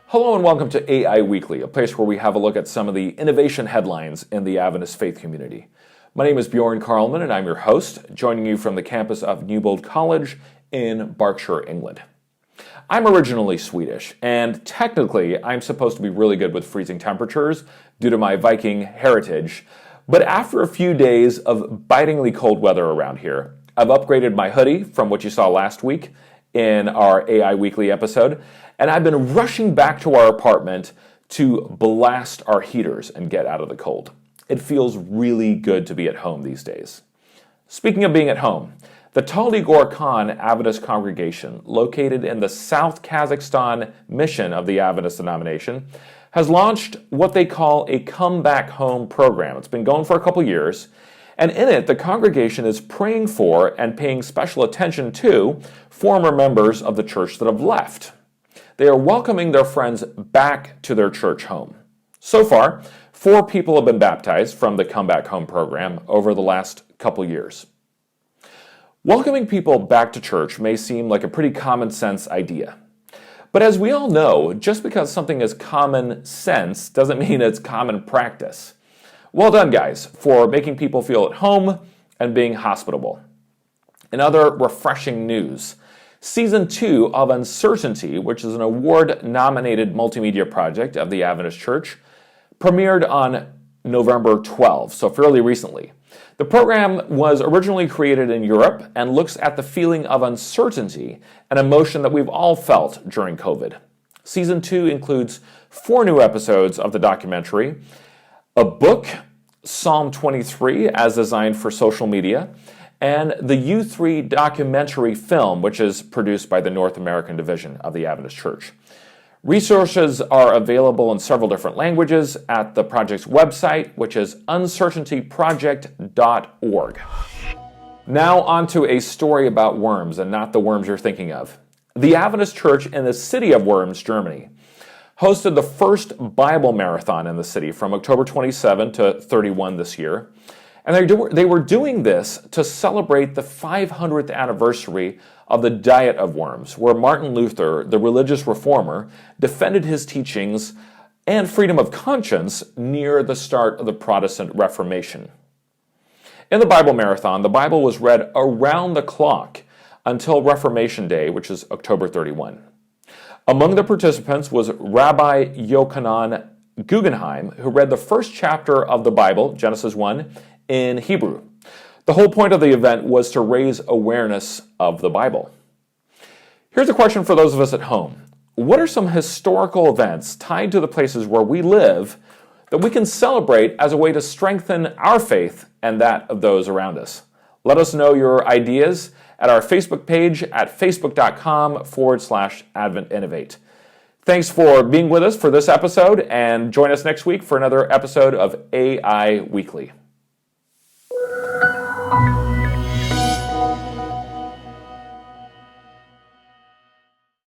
Hello and welcome to AI Weekly, a place where we have a look at some of the innovation headlines in the Adventist faith community. My name is Bjorn Karlman and I'm your host, joining you from the campus of Newbold College in Berkshire, England. I'm originally Swedish, and technically I'm supposed to be really good with freezing temperatures due to my Viking heritage, but after a few days of bitingly cold weather around here, I've upgraded my hoodie from what you saw last week in our AI Weekly episode, and I've been rushing back to our apartment to blast our heaters and get out of the cold. It feels really good to be at home these days. Speaking of being at home, the Taldy Khan Adventist congregation, located in the South Kazakhstan mission of the Adventist denomination, has launched what they call a Come Back Home program. It's been going for a couple years, and in it, the congregation is praying for and paying special attention to former members of the church that have left. They are welcoming their friends back to their church home. So far, 4 people have been baptized from the Come Back Home program over the last couple years. Welcoming people back to church may seem like a pretty common sense idea. But as we all know, just because something is common sense doesn't mean it's common practice. Well done, guys, for making people feel at home and being hospitable. In other refreshing news, Season 2 of Uncertainty, which is an award-nominated multimedia project of the Adventist Church, premiered on November 12, so fairly recently. The program was originally created in Europe and looks at the feeling of uncertainty, an emotion that we've all felt during COVID. Season 2 includes 4 new episodes of the documentary, a book, Psalm 23, as designed for social media, and the U3 documentary film, which is produced by the North American division of the Adventist Church. Resources are available in several different languages at the project's website, which is uncertaintyproject.org. Now on to a story about worms, and not the worms you're thinking of. The Adventist Church in the city of Worms, Germany, hosted the first Bible marathon in the city from October 27 to 31 this year. And they were doing this to celebrate the 500th anniversary of the Diet of Worms, where Martin Luther, the religious reformer, defended his teachings and freedom of conscience near the start of the Protestant Reformation. In the Bible marathon, the Bible was read around the clock until Reformation Day, which is October 31. Among the participants was Rabbi Yochanan Guggenheim, who read the first chapter of the Bible, Genesis 1, in Hebrew. The whole point of the event was to raise awareness of the Bible. Here's a question for those of us at home. What are some historical events tied to the places where we live that we can celebrate as a way to strengthen our faith and that of those around us? Let us know your ideas at our Facebook page at facebook.com/AdventInnovate. Thanks for being with us for this episode, and join us next week for another episode of AI Weekly.